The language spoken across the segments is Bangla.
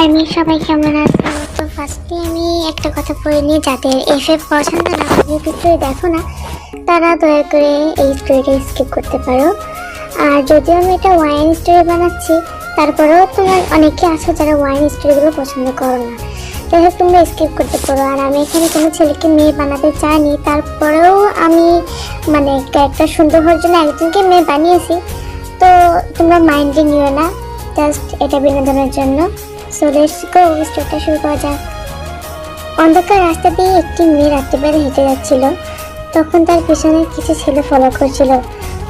আমি সবাই কেমন আছো? তো ফার্স্টে আমি একটা কথা বলে নিই, যাদের এফএফ পছন্দ না ভিডিওটি দেখো না, তারা দয়া করে এই স্টোরিটা স্কিপ করতে পারো। আর যদিও আমি এটা ওয়াইন স্টোরি বানাচ্ছি, তারপরেও তোমার অনেকে আছো যারা ওয়াইন স্টোরিগুলো পছন্দ করো না, যাই হোক তোমরা স্কিপ করতে পারো। আর আমি এখানে কোনো ছেলেকে মেয়ে বানাতে চাইনি, তারপরেও আমি মানে ক্যারেক্টার সুন্দর হওয়ার জন্য একজনকে মেয়ে বানিয়েছি। তো তোমরা মাইন্ডে নিও না, জাস্ট এটা বিনোদনের জন্য। সো লেটস গো, স্টোরিটা শুরু করা যাক। অন্ধকার রাস্তা দিয়ে একটি মেয়ে রাত্রিবেলা হেঁটে যাচ্ছিল। তখন তার পিছনে কিছু ছেলে ফলো করছিল।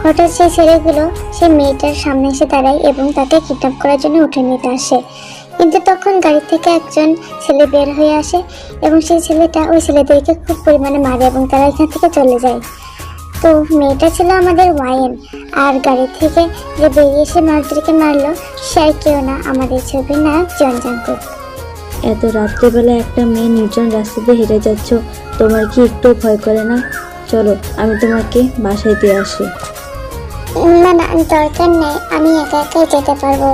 হঠাৎ সেই ছেলেগুলো সেই মেয়েটার সামনে এসে দাঁড়ায় এবং তাকে কিডন্যাপ করার জন্য উঠে নিতে আসে। কিন্তু তখন গাড়ি থেকে একজন ছেলে বের হয়ে আসে এবং সেই ছেলেটা ওই ছেলেদেরকে খুব পরিমাণে মারে এবং তারা এখান থেকে চলে যায়। তো মেয়েটা ছিল আমাদের ওয়াইন, আর গাড়ি থেকে যে বেরিয়ে এসে মানুষদেরকে মারলো সে আর কেউ না, আমাদের ছবির নায়ক জন জাঙ্কুক। এত রাত্রেবেলা একটা মেয়ে নির্জন রাস্তা দিয়ে হেঁটে যাচ্ছ, তোমার কি একটু ভয় করে না? চলো আমি তোমাকে বাসায় দিয়ে আসি। না না, দরকার নেই, আমি একা একাই যেতে পারবো।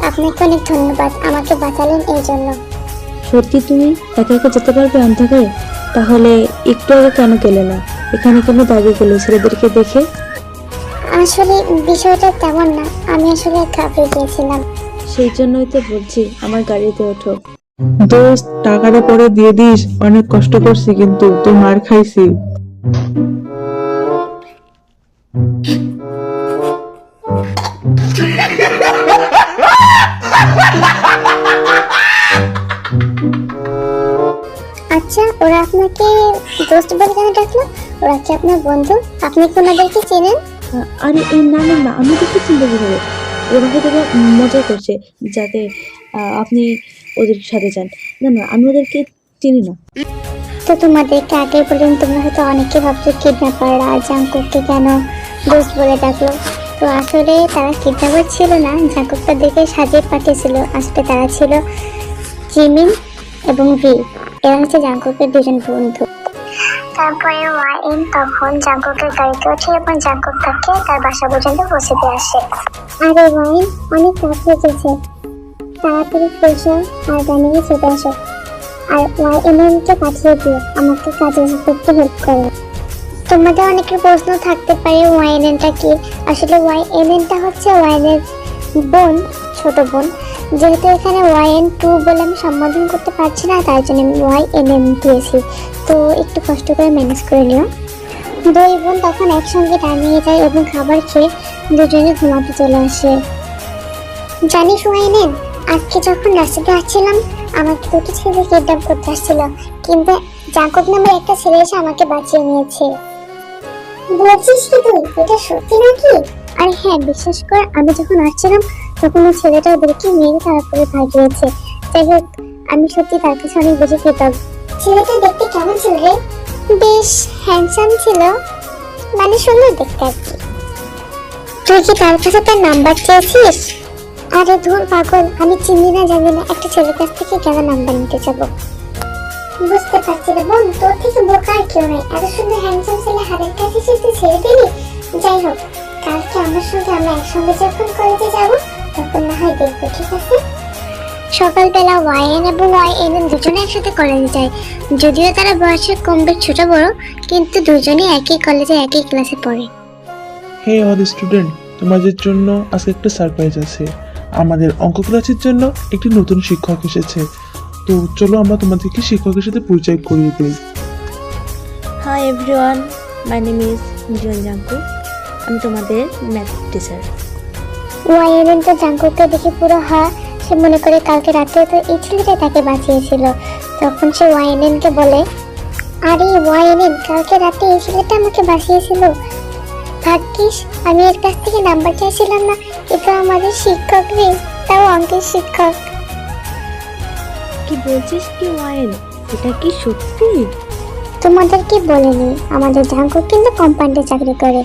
আপনাকে অনেক ধন্যবাদ আমাকে বাঁচালেন এই জন্য। সত্যি তুমি একা একা যেতে পারবে অন্ধকারে? তাহলে একটু আগে কেন গেলে না? এখানে কেন দাঁড়িয়ে গেলে ছেলেদেরকে দেখে? আসলে বিষয়টা তেমন না, আমি আসলে ঘাবড়ে গিয়েছিলাম। সেই জন্যই তো বলছি আমার গাড়িতে ওঠো। দোস্ত, টাকাটা পরে দিয়ে দিস। অনেক কষ্ট করছি কিন্তু তোর মার খাইছি। আচ্ছা, ওরা আপনাকে দোস্ত বলে কেন ডাকলো? ওরা কি আপনার বন্ধু? আপনি কি ওনাদেরকে চেনেন? আরে এই না না না, আমি তো কিছু চিন্তা করবো। ওরা হয়তো মজা করছে যাতে আপনি ওদের সাথে যান। না না, আমি ওদেরকে চিনি না। তো তোমাদেরকে আগে বললেন, তোমরা হয়তো অনেকে ভাবছো কিডন্যাপাররা জাঙ্কুককে কেন দোস্ত বলে ডাকলো। তো আসলে তারা কিডন্যাপার ছিল না, জাঙ্কুক তাদেরকে সাজিয়ে পাঠিয়েছিল। আসলে তারা ছিল জিমিন এবং ভি, এরা হচ্ছে জাঙ্কুকের দুজন বন্ধু। তারপরে ওয়াইন তখন জাঙ্কুকের গাড়িতে ওঠে এবং জাঙ্কুক তাকে তার বাসা পর্যন্ত পৌঁছে দিয়ে আসে। আরে ওয়াইন, অনেক রাত হয়ে গেছে, তাড়াতাড়ি ফ্রেশ হও আর জানিয়ে চলে আসো। আর ওয়াইএনএনকে পাঠিয়ে দিও, আমাকে কাজে করতে হেল্প করো। তোমাদের অনেকের প্রশ্ন থাকতে পারে ওয়াইএনএনটা কি। আসলে ওয়াইএনএনটা হচ্ছে ওয়াইনের বোন, ছোট বোন। যেহেতু এখানে ওয়াইএন2 বলে আমি সম্বোধন করতে পারছি না, তাই জন্য আমি ওয়াইএনএন দিয়েছি। তো একটু কষ্ট করে ম্যানেজ করে নিও। দুই বোন তখন একসঙ্গে দাঁড়িয়ে যায় এবং খাবার খেয়ে দুজনে ঘুমাতে চলে আসে। জানিস ওয়াইএনএন, আজকে যখন রাস্তাতে আসছিলাম আমাকে দুটো ছেলে কিডন্যাপ করতে আসছিল, কিন্তু জাঙ্কুক নামের একটা ছেলে এসে আমাকে বাঁচিয়ে নিয়েছে। বলছিস কি তুই? এটা সত্যি নাকি? আর হ্যাঁ, বিশ্বাস কর, আমি যখন আসছিলাম তখন ওই ছেলেটা ওদেরকে মেরে তারপরে ভাগিয়েছে। যাই হোক, আমি সত্যি তার কাছে অনেক বেশি কৃতজ্ঞ। ছেলেটা দেখতে কেমন ছিল রে? বেশ হ্যান্ডসাম ছিল, মানে সুন্দর দেখতে আর কি। তুই কি তার কাছে তার নাম্বার চেয়েছিস? আরে ধুর পাগল, আমি চিনি না জানি না একটা ছেলের কাছ থেকে কেন নাম্বার নিতে যাবো? বুঝতে পারছি না বোন, তোর থেকে বোকা আর কেউ নেই। এত সুন্দর হ্যান্ডসাম ছেলে হাতের কাছে তুই ছেড়ে দিলি। যাই হোক, কালকে আমার সঙ্গে আমরা একসঙ্গে যখন কলেজে যাব তখন না হয় দেখবো, ঠিক আছে? সকালবেলা ওয়াইএন এবং ওয়াইএনএন দুজনে একসাথে কলেজে যায়। যদিও তারা বয়সে কম বেশ ছোট বড়, কিন্তু দুজনেই একই কলেজে একই ক্লাসে পড়ে। হে আমাদের স্টুডেন্ট, তোমাদের জন্য আজকে একটা সারপ্রাইজ আছে। আমাদের অঙ্ক ক্লাসের জন্য একটি নতুন শিক্ষক এসেছে। তো চলো আমরা তোমাদেরকে শিক্ষকের সাথে পরিচয় করিয়ে দিই। Hi everyone, my name is John Jungkook. আমি তোমাদের ম্যাথ টিচার। ওয়াইএনএন তো জাঙ্কুককে দেখে পুরো সে মনে করে কালকে রাতে তো এই ছেলেটা তাকে বাঁচিয়েছিল। তখন সে ওয়াইএনএনকে বলে, আরে ওয়াইএনএন, কালকে রাতে এই ছেলেটা আমাকে বাঁচিয়েছিল। ভাগ্যিস আমি এর কাছ থেকে নাম্বার চাইছিলাম না, এটা আমাদের শিক্ষক রে, তাও অঙ্কের শিক্ষক। কি বলছিস কি ওয়াইন? এটা কি সত্যি? তোমাদেরকে বলিনি, আমাদের জাঙ্কুক কিন্তু কোম্পানিতে চাকরি করে।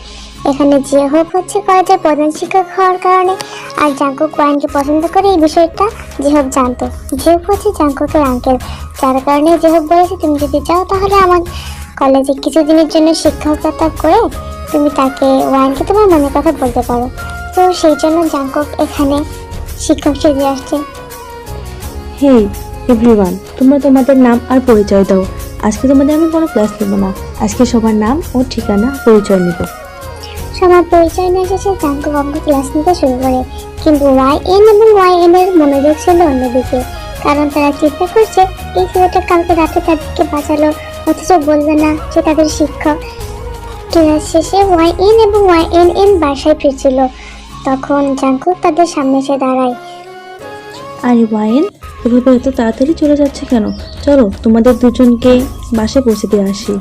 এখানে যে হোক হচ্ছে কলেজের প্রধান শিক্ষক হওয়ার কারণে। আর জাঙ্কুক ওয়াইনকে পছন্দ করে এই বিষয়টা যে হোক জানতো। যে হোক হচ্ছে জাঙ্কুকের আঙ্কেল, যার কারণে যে হোক বলেছে তুমি যদি চাও তাহলে আমার কলেজে কিছুদিনের জন্য শিক্ষকতা করে তুমি তাকে ওয়াইনকে তোমার মনের কথা বলতে পারো। তো সেই জন্য জাঙ্কুক এখানে শিক্ষক সেজে আসছে। হেই এভরিওয়ান, তোমরা তোমাদের নাম আর পরিচয় দাও। আজকে তোমাদের আমি কোনো ক্লাস নেব না, আজকে সবার নাম ও ঠিকানা পরিচয় নেব। সবার পরিচয় নিয়ে এসেছে জাঙ্কুক অঙ্ক ক্লাস নিতে শুরু করে, কিন্তু YN এবং YN এর মনোযোগ ছিল অন্যদিকে, কারণ তারা চিন্তা করছে এই ছেলেটা কালকে রাতে তাদেরকে বাঁচালো, অথচ বলবে না যে তাদের শিক্ষক। ক্লাস শেষে YN এবং YNN বাসায় ফিরছিল, তখন জাঙ্কুক তাদের সামনে এসে দাঁড়ায়। আরে ওয়াইন, এভাবে এত তাড়াতাড়ি চলে যাচ্ছে কেন? চলো তোমাদের দুজনকে বাসায় পৌঁছে দিয়ে আসি।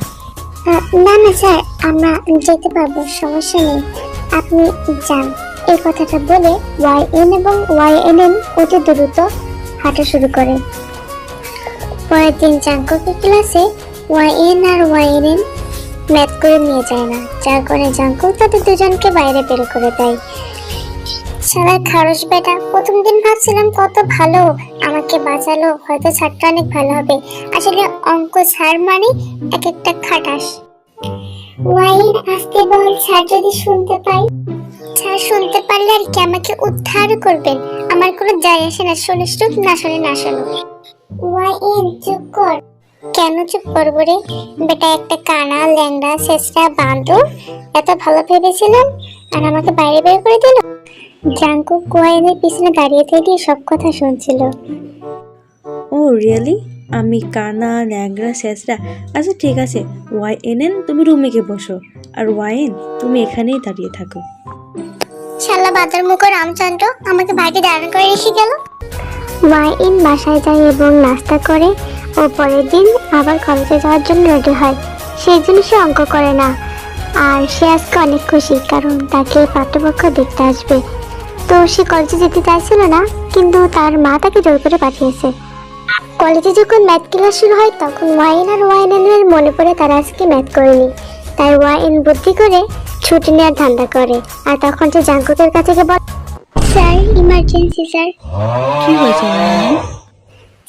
না না স্যার, আমরা যেতে পারবো, সমস্যা নেই, আপনি যান। এই কথাটা বলে YN এবং YNN অতি দ্রুত হাঁটা শুরু করে। পরের দিন জাঙ্কুকের ক্লাসে YN আর YNN ম্যাথ করে নিয়ে যায় না, যার কারণে জাঙ্কুক তাদের দুজনকে বাইরে বের করে দেয়। শালার খারস বেটা, প্রথম দিন ভাবছিলাম কত ভালো, আমাকে বাঁচালো, হয়তো স্যারটা অনেক ভালো হবে, আসলে অঙ্ক স্যার মানে এক একটা খাটাস। ওয়াইন আসতে বল, স্যার যদি শুনতে পাই। স্যার শুনতে পারলে আর কি আমাকে উদ্ধার করবেন, আমার কোনো যায় আসে না, শুনিস না শুনে না শোনো। ওয়াইন চুপ কর। কেন চুপ করবো রে বেটা, একটা কানা ল্যাংড়া শেষরা বাঁদর, এত ভালো ভেবেছিলাম আর আমাকে বাইরে বের করে দিল। জাঙ্কুক ওয়াইনের পিছনে দাঁড়িয়ে থেকে সব কথা শুনছিল। ও রিয়েলি? আমি কানা ন্যাংরা শেষরা? আচ্ছা ঠিক আছে, YNN তুমি রুমে গিয়ে বসো, আর ওয়াইন তুমি এখানেই দাঁড়িয়ে থাকো। শালা বাদর মুখ রামচন্দ্র আমাকে বাইরে দাঁড়ানো করে রেখে গেল। ওয়াইন বাসায় যায় এবং নাস্তা করে ও পরের দিন আবার কলেজে যাওয়ার জন্য রেডি হয়। সেই জন্য সে অঙ্ক করে না, আর সে আজকে অনেক খুশি কারণ তাকে পাঠ্যপক্ষ দেখতে আসবে। তো সে কলেজে যেতে চাইছিল না, কিন্তু তার মা তাকে জোর করে পাঠিয়েছে। কলেজে যখন ম্যাথ ক্লাস শুরু হয় তখন ওয়াইন আর YNN এর মনে পড়ে তারা আজকে ম্যাথ করেনি, তাই ওয়াইন বুদ্ধি করে ছুটি নেওয়ার ধান্দা করে। আর তখন সে জাঙ্কুকের কাছে গিয়ে বলে, স্যার ইমার্জেন্সি স্যার। কি হয়েছে ওয়াইন?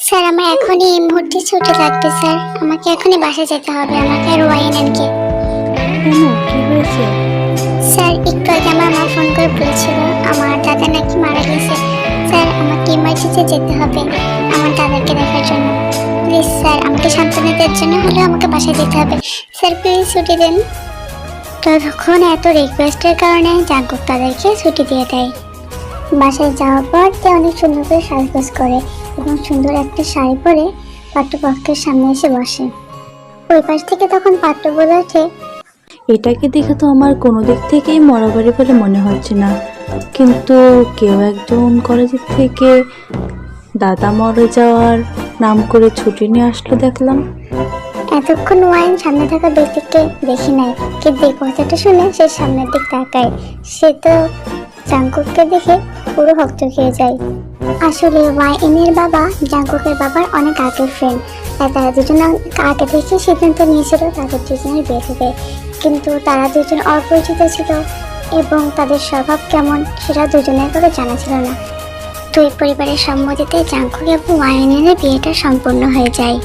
স্যার আমার এখনই এই মুহূর্তে ছুটি লাগবে স্যার, আমাকে এখনই বাসায় যেতে হবে, আমাকে আর YNN-কে। কেন, কি হয়েছে? স্যার একটু আগে আমার মা ফোন করে বলেছিল আমার দাদা নাকি মারা গেছে। স্যার আমাকে ইমার্জেন্সি যেতে হবে আমার দাদাকে দেখার জন্য। প্লিজ স্যার আমাকে সান্ত্বনা দেওয়ার জন্য হলেও আমাকে বাসায় যেতে হবে স্যার, প্লিজ ছুটি দেন। তখন এত রিকোয়েস্টের কারণে জাঙ্কুক তাদেরকে ছুটি দিয়ে দেয়। বাসায় যাওয়ার পর তে অনেক সুন্দর করে সাজগোজ করে এবং সুন্দর একটা শাড়ি পরে পাঠ্যপক্ষের সামনে এসে বসে। ওই পাশ থেকে তখন পাঠ্য বলে ওঠে, এটাকে দেখে তো আমার কোনো দিক থেকেই মরাবাড়ি বলে মনে হচ্ছে না, কিন্তু কেউ একজন কলেজের থেকে দাদা মরে যাওয়ার নাম করে ছুটি নিয়ে আসলো দেখলাম। এতক্ষণ ওয়াইন সামনে থাকা ব্যক্তিকে দেখি নাই, কিন্তু এই কথাটা শুনে সে সামনের দিক তাকায়। সে তো জাঙ্কুককে দেখে পুরো হক্ত খেয়ে যায়। আসলে YN এর বাবা জাঙ্কুকের বাবার অনেক আগের ফ্রেন্ড, তাই তারা দুজন আগে থেকে সিদ্ধান্ত নিয়েছিল তাদের দুজনের বিয়ে হবে, কিন্তু তারা দুজন অপরিচিত ছিল এবং তাদের স্বভাব কেমন সেটা দুজনের কারো জানা ছিল না। দুই পরিবারের সম্মতিতে জাঙ্কুক এবং YN এর বিয়েটা সম্পূর্ণ হয়ে যায়।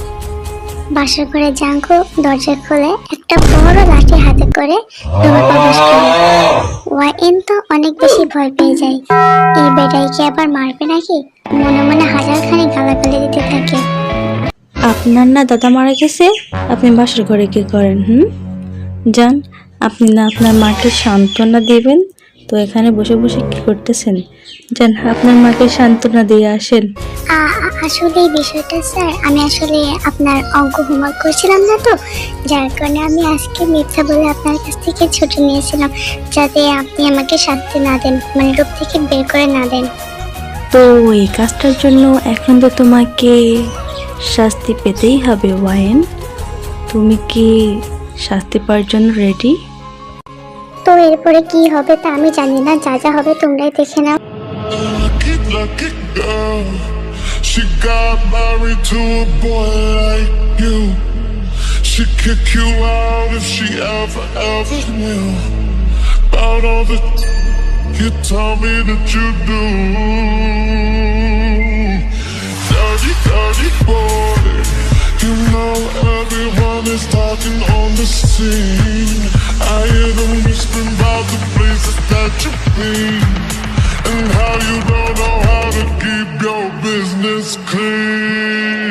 বাসার ঘরে জাঙ্কুক দরজা খুলে একটা বড় লাঠি হাতে করে রুমে প্রবেশ করে। YN তো অনেক বেশি ভয় পেয়ে যায়, এই বেটাই কি আবার মারবে নাকি, মনে মনে হাজারখানি গালাগালি দিতে থাকে। আপনার না দাদা মারা গেছে, আপনি বাসার ঘরে কি করেন? যান, আপনি না আপনার মাকে সান্ত্বনা দিবেন, তো এখানে বসে বসে কি করতেছেন? যান আপনার মাকে সান্ত্বনা দিয়ে আসেন। আসলে এই বিষয়টা স্যার, আমি আসলে আপনার অঙ্ক হোমওয়ার্ক করছিলাম না, তো যার কারণে আমি আজকে মিথ্যা বলে আপনার কাছ থেকে ছুটি নিয়েছিলাম, যাতে আপনি আমাকে শাস্তি না দেন, মানে রূপ থেকে বের করে না দেন। তো এই কাজটার জন্য এখন তো তোমাকে শাস্তি পেতেই হবে ওয়াইন। তুমি কি শাস্তি পাওয়ার জন্য রেডি? তো এরপরে কি হবে তা আমি জানি না, যা যা হবে তোমরাই দেখে নাও। Lucky girl, she got married to a boy like you. She'd kick you out if she ever knew about all the you tell me that you do. Dirty, dirty boy, you know everyone is talking on the scene. I hear them whispering about the places that you've been and how you don't know how to keep your business clean.